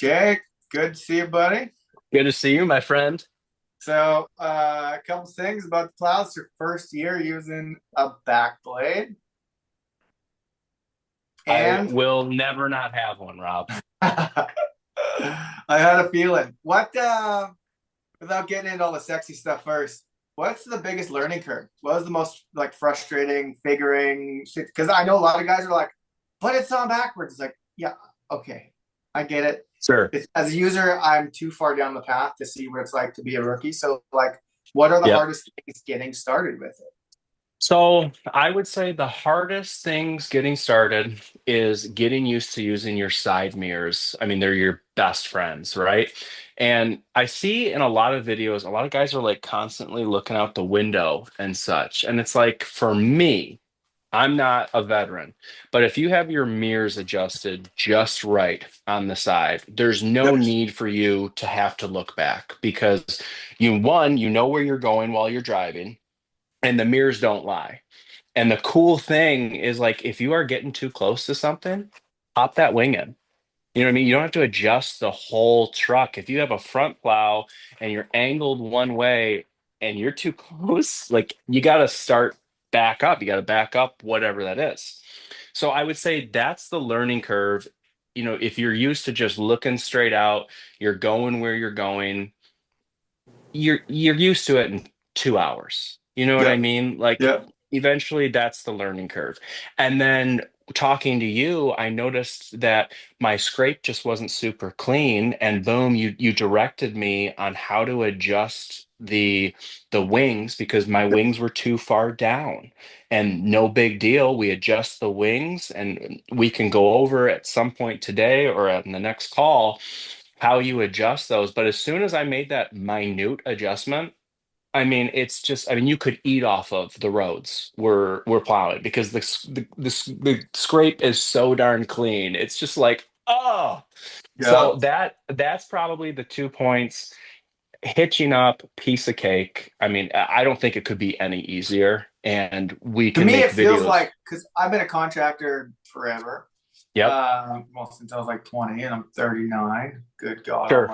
Jake, good to see you, buddy. Good to see you, my friend. So, a couple things about the plow. It's your first year using a back blade, I and will never not have one, Rob. I had a feeling. Without getting into all the sexy stuff first, what's the biggest learning curve? What was the most like frustrating figuring? Because I know a lot of guys are like, but it's on backwards. It's like, yeah, okay, I get it. Sure. As a user, I'm too far down the path to see what it's like to be a rookie. So, like, what are the Yep. hardest things getting started with it? So I would say the hardest things getting started is getting used to using your side mirrors. I mean, they're your best friends, right? And I see in a lot of videos, a lot of guys are like constantly looking out the window and such. And it's like, for me, I'm not a veteran, but if you have your mirrors adjusted just right on the side, there's no Yep. need for you to have to look back because you know where you're going while you're driving, and the mirrors don't lie. And the cool thing is, like, if you are getting too close to something, pop that wing in. You know what I mean? You don't have to adjust the whole truck. If you have a front plow and you're angled one way and you're too close, like, you got to start back up. You got to back up, whatever that is. So I would say that's the learning curve. If you're used to just looking straight out, you're going where you're going, you're used to it in 2 hours. You know what I Yep. mean? Like, Yep. eventually that's the learning curve. And then talking to you, I noticed that my scrape just wasn't super clean, and boom, you directed me on how to adjust the wings because my wings were too far down. And no big deal. We adjust the wings, and we can go over at some point today or in the next call how you adjust those. But as soon as I made that minute adjustment, I mean, it's just, I mean, you could eat off of the roads we're plowing because the scrape is so darn clean. It's just like, oh. Yeah. So that's probably the 2 points. Hitching up, piece of cake. I mean, I don't think it could be any easier. And we To can me, make it feels videos. like because I've been a contractor forever. Yep, Well, since I was like 20 and I'm 39. Good God sure.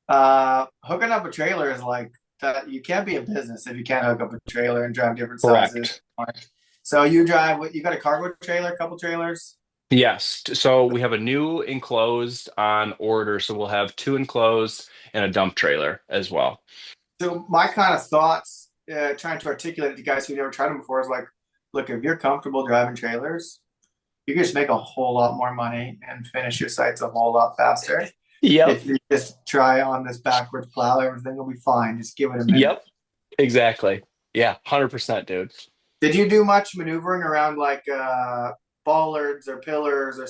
Almighty. Hooking up a trailer is like that. You can't be a business if you can't hook up a trailer and drive different sizes. Correct. So you drive what you got a cargo trailer, a couple trailers. Yes. So we have a new enclosed on order. So we'll have two enclosed and a dump trailer as well. So my kind of thoughts, trying to articulate to guys who never tried them before, is like, look, if you're comfortable driving trailers, you can just make a whole lot more money and finish your sites a whole lot faster. Yep. If you just try on this backwards plow, everything will be fine. Just give it a minute. Yep. Exactly. Yeah. 100%, dude. Did you do much maneuvering around like bollards or pillars or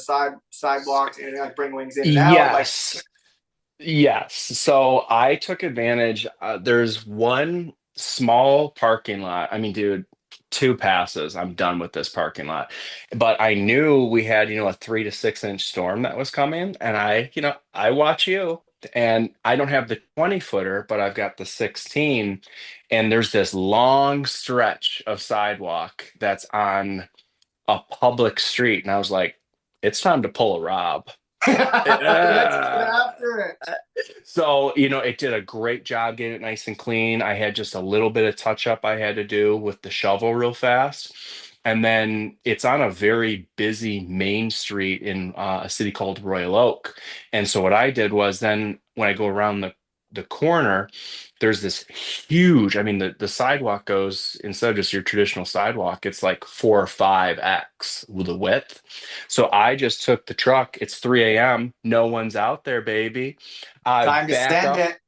sidewalks and like bring wings in and out? Like, Yes. Yes. So I took advantage. There's one small parking lot. I mean, dude, two passes. I'm done with this parking lot. But I knew we had, a 3 to 6 inch storm that was coming. And I watch you. And I don't have the 20 footer, but I've got the 16. And there's this long stretch of sidewalk that's on a public street. And I was like, it's time to pull a Rob. let's get Uh, after it. so, it did a great job getting it nice and clean. I had just a little bit of touch up I had to do with the shovel real fast. And then it's on a very busy main street in a city called Royal Oak. And so what I did was then when I go around the corner, there's this huge, I mean, the sidewalk goes instead of just your traditional sidewalk, it's like 4 or 5x with the width. So I just took the truck. It's 3 a.m. No one's out there, baby. I Time to back send up. it.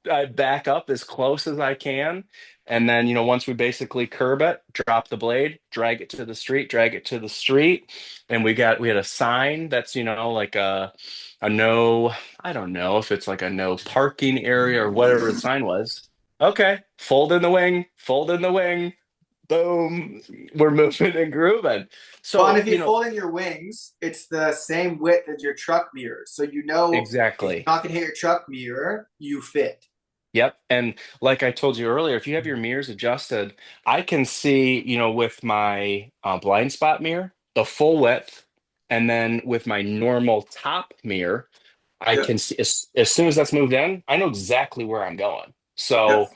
I back up as close as I can. And then, once we basically curb it, drop the blade, drag it to the street, drag it to the street. And we had a sign that's, like a no, I don't know if it's like a no parking area or whatever the sign was. Okay, fold in the wing, boom, we're moving and grooving. Well, and So, if you fold in your wings, it's the same width as your truck mirror. So you know if you're exactly. not going to hit your truck mirror, you fit. Yep. And like I told you earlier, if you have your mirrors adjusted, I can see, with my blind spot mirror, the full width. And then with my normal top mirror, I Yeah. can see as soon as that's moved in, I know exactly where I'm going. Yeah. So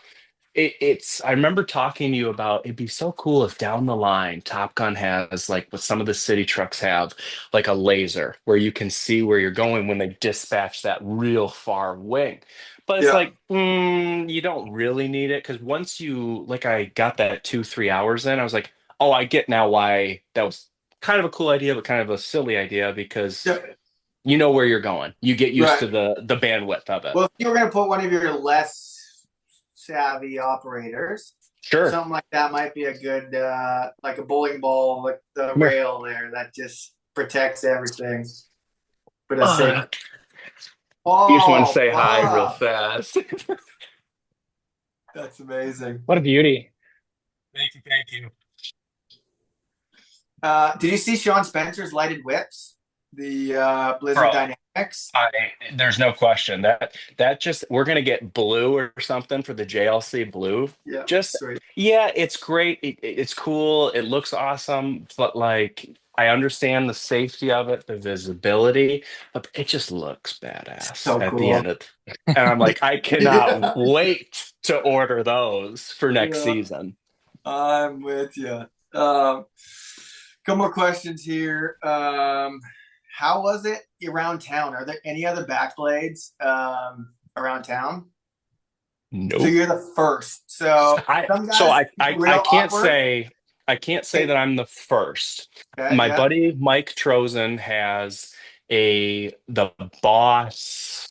I remember talking to you about it'd be so cool if down the line Top Gun has like what some of the city trucks have, like a laser where you can see where you're going when they dispatch that real far wing. But it's Yeah. like, you don't really need it because once you like I got that 2, 3 hours in, I was like, oh, I get now why that was kind of a cool idea, but kind of a silly idea because Yeah. you know where you're going. You get used Right. to the bandwidth of it. Well, if you were going to put one of your less savvy operators, Sure. something like that might be a good, like a bowling ball, like the Come here. rail there that just protects everything, but a safe. Uh, you just want to Oh, say hi real Bob, fast. that's amazing. What a beauty. Thank you, thank you. Did you see Sean Spencer's lighted whips? The Blizzard Bro, Dynamics. I there's no question that just we're gonna get blue or something for the JLC blue. Yeah, Just sweet. yeah, it's great. It's cool. It looks awesome, but like I understand the safety of it, the visibility, but it just looks badass So at the cool. end of and I'm like, I cannot Yeah, wait to order those for next yeah, season. I'm with you. Couple more questions here. How was it around town? Are there any other backblades around town? So Nope. you're the first. So I some so guys feel I real can't awkward. say that I'm the first. Okay, My yeah, buddy Mike Trozen has the Boss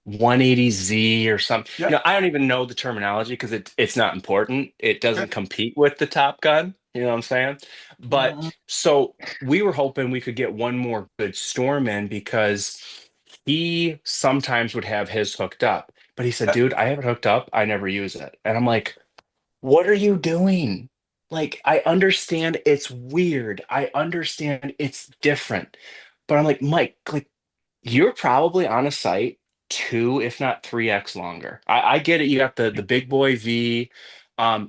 180Z or something. yeah, I don't even know the terminology because it's not important. It okay. doesn't compete with the Top Gun. You know what I'm saying? But Mhm. so we were hoping we could get one more good storm in because he sometimes would have his hooked up. But he said, Yeah, dude, I have it hooked up. I never use it. And I'm like, what are you doing? Like, I understand it's weird. I understand it's different. But I'm like, Mike, like, you're probably on a site 2, if not 3x longer. I get it. You got the big boy V.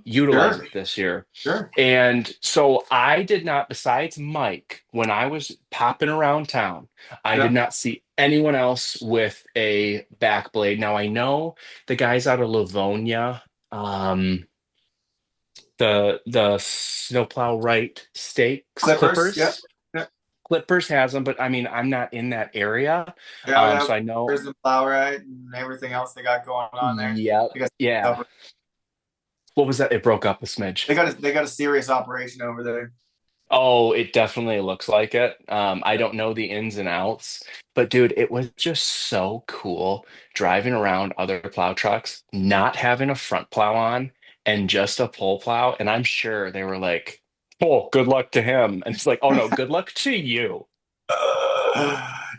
Utilize sure, it this year. sure. And so I did not, besides Mike, when I was popping around town, I did Yeah, not see anyone else with a back blade. Now I know the guys out of Livonia, the snowplow right stakes Clippers. Yeah, clippers. yeah, Clippers has them, but I mean, I'm not in that area. yeah. We have So I know, Clippers and Plow right and everything else they got going on there. yeah, They got yeah. What was that? It broke up a smidge. they got a serious operation over there. Oh, it definitely looks like it. I Yeah. don't know the ins and outs, but dude, it was just so cool driving around other plow trucks, not having a front plow on and just a pull plow. And I'm sure they were like, oh, good luck to him. And it's like, oh no, good luck to you.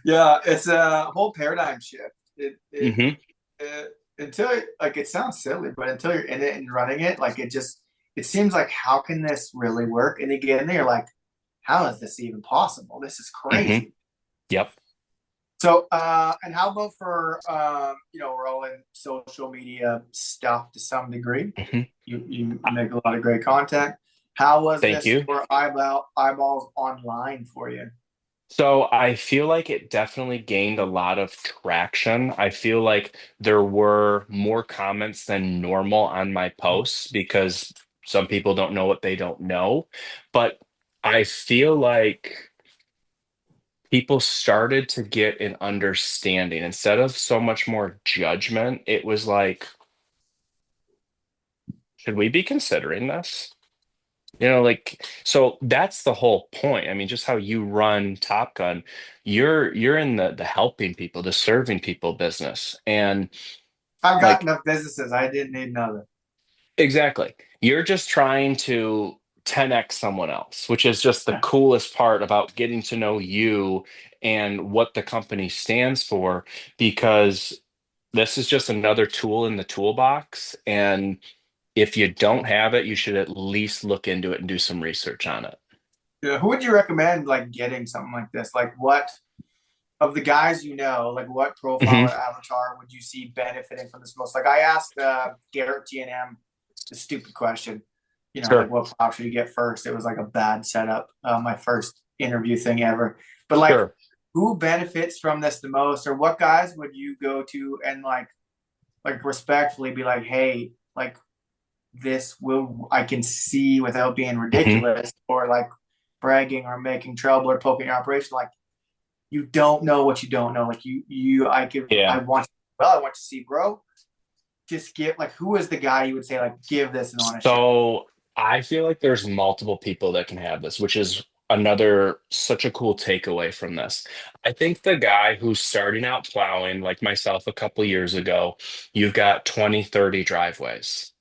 Yeah, it's a whole paradigm shift. Hmm. Until like it sounds silly, but until you're in it and running it, like it seems like how can this really work? And again, you're like, how is this even possible? This is Hmm. crazy. Yep. So, and how about for we're all in social media stuff to some degree. Hmm. You make a lot of great content. How was Thank this you. for eyeballs online for you? So I feel like it definitely gained a lot of traction. I feel like there were more comments than normal on my posts because some people don't know what they don't know. But I feel like people started to get an understanding instead of so much more judgment. It was like, should we be considering this? Like so that's the whole point. I mean, just how you run Top Gun, you're in the helping people, the serving people business. And I've got like enough businesses. I didn't need another. exactly. You're just trying to 10x someone else, which is just the Yeah. coolest part about getting to know you and what the company stands for, because this is just another tool in the toolbox. And if you don't have it, you should at least look into it and do some research on it. Yeah. Who would you recommend like getting something like this? Like what of the guys like what profile or Mhm. avatar would you see benefiting from this most? Like I asked Garrett GNM the stupid question, like Sure. what plow should you get first? It was like a bad setup, my first interview thing ever. But like Sure. who benefits from this the most, or what guys would you go to and like respectfully be like, hey, like this will I can see without being Mhm. ridiculous or like bragging or making trouble or poking your operation. Like you don't know what you don't know. Like I Yeah. want well, I want to see, bro. Just give like who is the guy you would say like give this an honest shot? So I feel like there's multiple people that can have this, which is another such a cool takeaway from this. I think the guy who's starting out plowing, like myself a couple years ago, you've got 20, 30 driveways.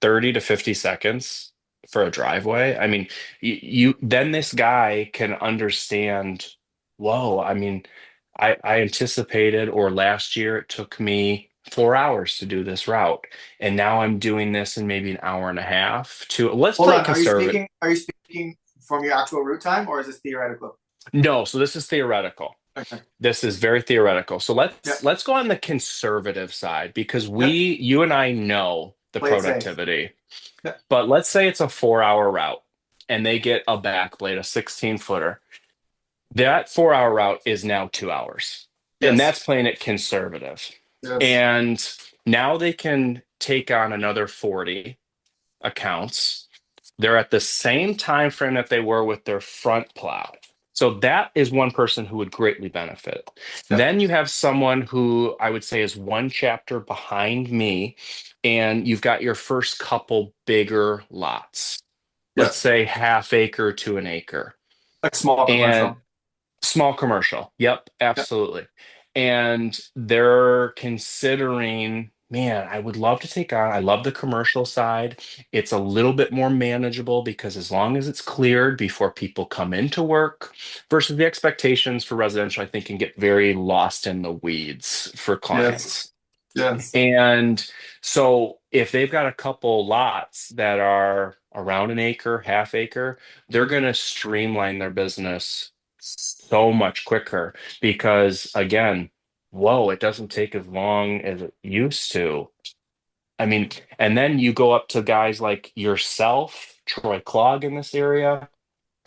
30 to 50 seconds for a driveway. I mean, you then this guy can understand, whoa, I mean, I anticipated, or last year it took me 4 hours to do this route. And now I'm doing this in maybe an hour and a half to let's Hold play on, conservative. are you speaking from your actual route time or is this theoretical? No, so this is theoretical. Okay. This is very theoretical. So Yep. let's go on the conservative side because Yep. you and I know the Play it safe. productivity. Yep. But let's say it's a 4 hour route and they get a back blade, a 16 footer. That 4 hour route is now 2 hours. And Yes. that's playing it conservative. Yes. And now they can take on another 40 accounts. They're at the same time frame that they were with their front plow. So that is one person who would greatly benefit. Yep. Then you have someone who I would say is one chapter behind me, and you've got your first couple bigger lots. Let's Yep. say half acre to an acre. Like small And commercial. small commercial. Yep, Yep. absolutely. And they're considering, man, I would love to take on, I love the commercial side. It's a little bit more manageable because as long as it's cleared before people come into work versus the expectations for residential, I think can get very lost in the weeds for Yes. clients. Yes. And so if they've got a couple lots that are around an acre, half acre, they're going to streamline their business so much quicker because again, whoa, it doesn't take as long as it used to. I mean, and then you go up to guys like yourself, Troy Clogg in this area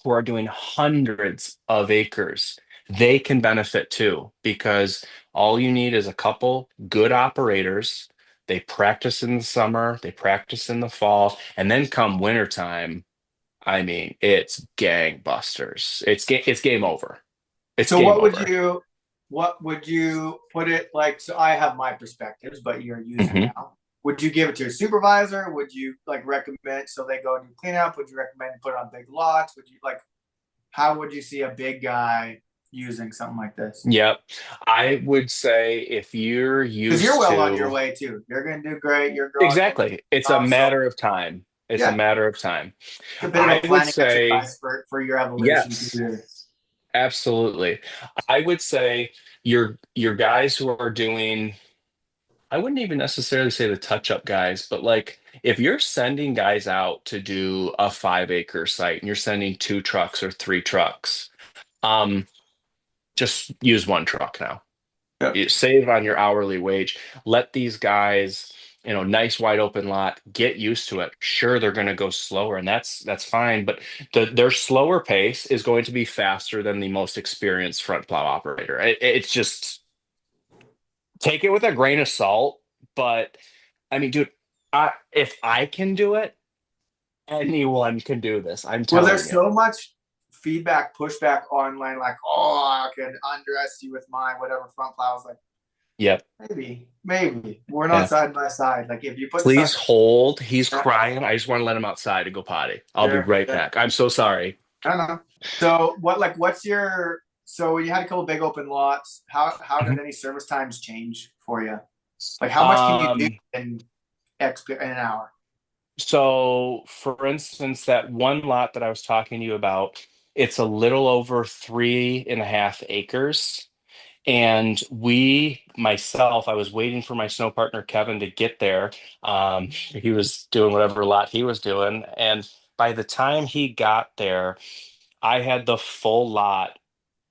who are doing hundreds of acres, they can benefit too because all you need is a couple good operators. They practice in the summer, they practice in the fall, and then come wintertime, I mean, it's gangbusters. It's game over. It's So game over. what would you put it like? So I have my perspectives, but you're using Mhm. now. Would you give it to a supervisor? Would you like recommend so they go do cleanup? Would you recommend put it on big lots? Would you like how would you see a big guy using something like this? Yep. I would say if you're Because you're used well on your to, way too. You're gonna do great. You're growing from exactly, it's a off. So matter of time. It's a yeah, matter of time. it's a bit of a I would planning say, exercise for your evolution through yes. your Absolutely. I would say your guys who are doing, I wouldn't even necessarily say the touch-up guys, but like if you're sending guys out to do a 5 acre site and you're sending two trucks or three trucks, um, just use one truck now. yeah. You save on your hourly wage. Let these guys, nice wide open lot, get used to it. Sure, they're going to go slower, and that's fine. But their slower pace is going to be faster than the most experienced front plow operator. It's just take it with a grain of salt. But I mean, dude, if I can do it, anyone can do this. I'm Well, there's telling you. so much feedback, pushback online, like, oh, I can undress you with my whatever front plow. I was like, Yep. maybe. We're not Yeah. side by side. Like, if you put this on, Please hold. He's yeah, crying. I just want to let him outside and go potty. I'll be sure, right yeah, back. I'm so sorry. I don't know. So, what's your, so when you had a couple big open lots, how did Mhm. any service times change for you? Like, how much can you do Um, in in an hour? so for instance, that one lot that I was talking to you about, it's a little over 3.5 acres. And myself, I was waiting for my snow partner Kevin to get there. He was doing whatever lot he was doing. And by the time he got there, I had the full lot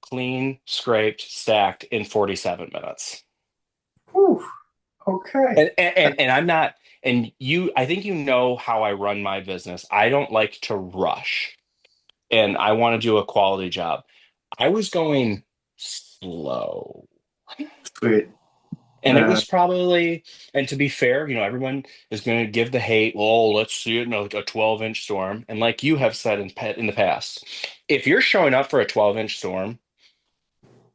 clean, scraped, stacked in 47 minutes. Whew, okay. And I'm not, and I think you know how I run my business. I don't like to rush and I want to do a quality job. I was going slow. Sweet. And it Uh, was probably, and to be fair, everyone is going to give the hate. Well, let's see it in like a 12-inch storm. And like you have said in the past, if you're showing up for a 12-inch storm,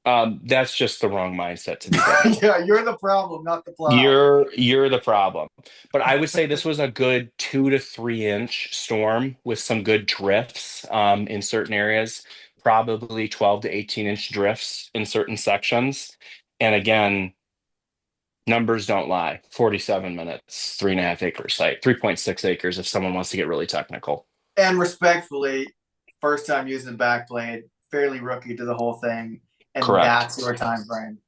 that's just the wrong mindset to begin with. yeah, you're the problem, not the plow. You're the problem. But I would say this was a good 2 to 3 inch storm with some good drifts in certain areas, probably 12 to 18-inch drifts in certain sections. And again, numbers don't lie. 47 minutes, 3.5 acre site, 3.6 acres if someone wants to get really technical. And respectfully, first time using the backblade, fairly rookie to the whole thing, and Correct. that's your time frame.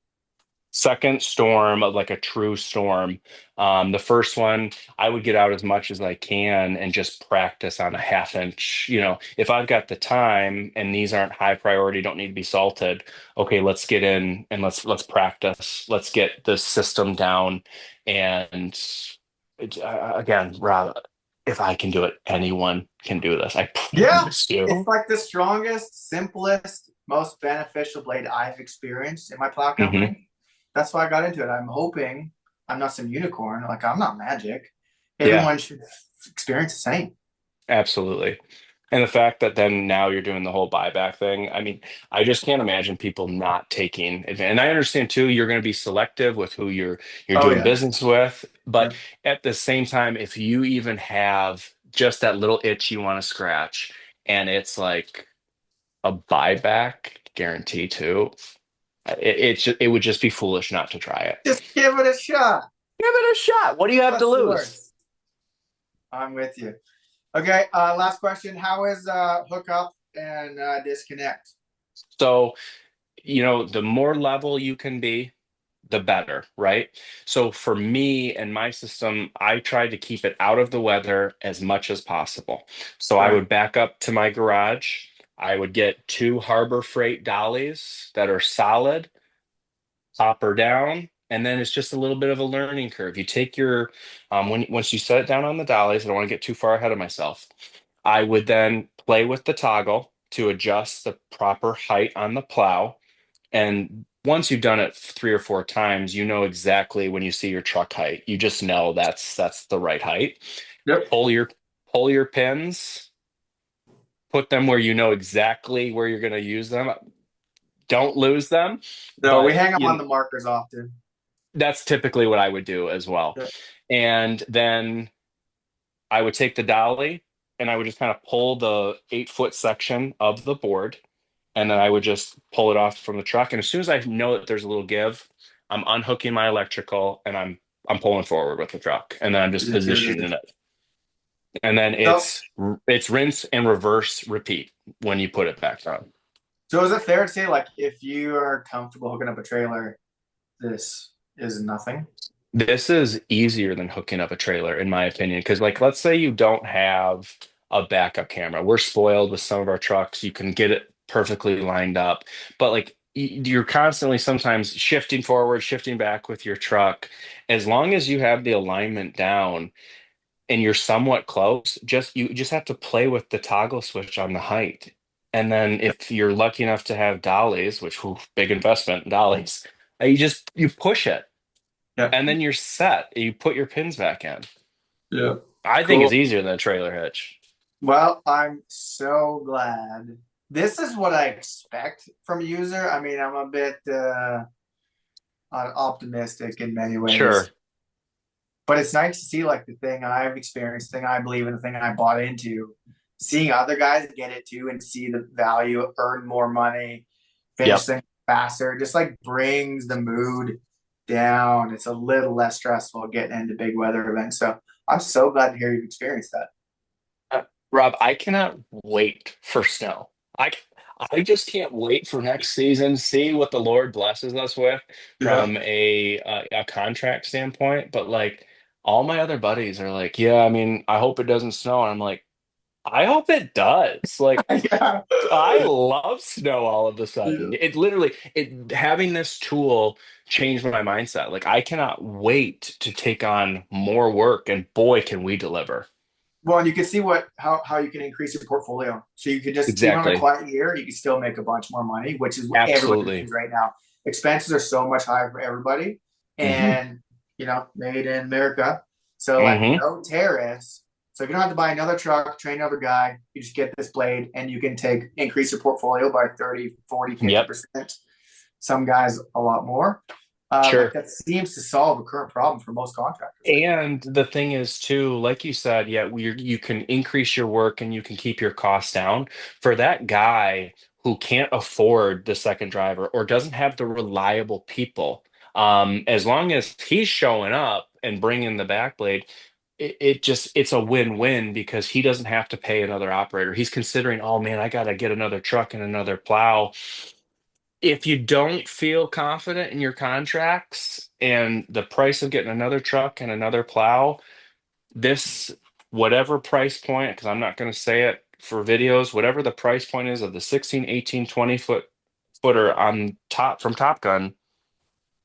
Second storm of like a true storm. The first one, I would get out as much as I can and just practice on a 1/2 inch. If I've got the time and these aren't high priority, don't need to be salted. Okay, let's get in and let's practice. Let's get the system down. And again, Rob, if I can do it, anyone can do this. I Yeah, promise it's you. like the strongest, simplest, most beneficial blade I've experienced in my plow Hmm. company. That's why I got into it. I'm hoping I'm not some unicorn. Like I'm not magic. Yeah. Everyone should experience the same. Absolutely. And the fact that then now you're doing the whole buyback thing, I mean, I just can't imagine people not taking advantage. And I understand too, you're going to be selective with who you're Oh doing yeah. business with, Yeah. but at the same time, if you even have just that little itch you want to scratch, and it's like a buyback guarantee too, it would just be foolish not to try it. Just give it a shot. Give it a shot. What do you have to What's the lose? worst? I'm with you. Okay, last question. How is hook up and disconnect? So the more level you can be, the better, right? So for me and my system, I tried to keep it out of the weather as much as possible. So I Right. would back up to my garage. I would get two Harbor Freight dollies that are solid, top or down, and then it's just a little bit of a learning curve. You take your once you set it down on the dollies, I don't want to get too far ahead of myself. I would then play with the toggle to adjust the proper height on the plow, and once you've done it 3 or 4 times, you know exactly when you see your truck height. You just know that's the right height. Yep. Pull your pull your pins, put them where you know exactly where you're going to use them. Don't lose them, No, we but hang them on the markers often. that's typically what I would do as well. Yeah. And then I would take the dolly and I would just kind of pull the 8 foot section of the board, and then I would just pull it off from the truck. And as soon as I know that there's a little give, I'm unhooking my electrical and I'm pulling forward with the truck, and then I'm just You just give it positioning a it. And then so, it's rinse and reverse repeat when you put it back on. so is it fair to say like if you are comfortable hooking up a trailer, this is nothing? This is easier than hooking up a trailer, in my opinion, because like let's say you don't have a backup camera. We're spoiled with some of our trucks. You can get it perfectly lined up, but like you're constantly sometimes shifting forward, shifting back with your truck. As long as you have the alignment down and you're somewhat close, you just have to play with the toggle switch on the height. And then if you're lucky enough to have dollies, which whew, big investment, dollies, you push it Yeah. and then you're set. You put your pins back in. Yeah. I think Cool. it's easier than a trailer hitch. Well, I'm so glad. This is what I expect from a user. I mean, I'm a bit optimistic in many Sure. ways, but it's nice to see like the thing I've experienced, the thing I believe in, the thing I bought into, seeing other guys get it too and see the value, earn more money, finish Yep. things faster, just like brings the mood down. It's a little less stressful getting into big weather events. So I'm so glad to hear you've experienced that. Uh, Rob, I cannot wait for snow. I I just can't wait for next season. See what the Lord blesses us with Yeah. from a contract standpoint. But like all my other buddies are like, yeah, I mean, I hope it doesn't snow. And I'm like, I hope it does. Like yeah. I love snow all of a sudden. Yeah. It literally it having this tool changed my mindset. Like I cannot wait to take on more work, and boy, can we deliver. Well, and you can see how you can increase your portfolio. So you can just even on a Exactly. quiet year, you can still make a bunch more money, which is what everybody's Absolutely. doing right now. Expenses are so much higher for everybody, Hmm. and made in America. So like Hmm. no tariffs. So if you don't have to buy another truck, train another guy, you just get this blade and you can increase your portfolio by 30, 40, Yep. 50%. Some guys a lot more. Like Sure. that seems to solve a current problem for most contractors right now. And the thing is too, like you said, yeah, you can increase your work and you can keep your costs down. For that guy who can't afford the second driver or doesn't have the reliable people, as long as he's showing up and bringing the backblade, it's a win-win because he doesn't have to pay another operator. He's considering, oh man, I gotta get another truck and another plow. If you don't feel confident in your contracts and the price of getting another truck and another plow, this, whatever price point, because I'm not going to say it for videos, whatever the price point is of the 16, 18, 20 footer on top from Top Gun,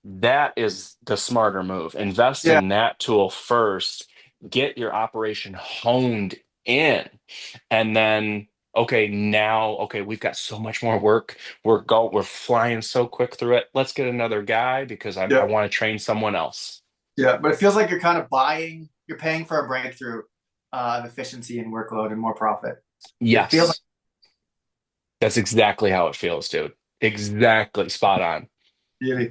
that is the smarter move. Invest Yeah, in that tool first, get your operation honed in, and then okay, now okay, we've got so much more work. We're flying so quick through it. Let's get another guy because I yeah. want to train someone else. Yeah, but it feels like you're kind of you're paying for a breakthrough of efficiency and workload and more profit. It feels like Yes, that's exactly how it feels, dude. Exactly spot on. really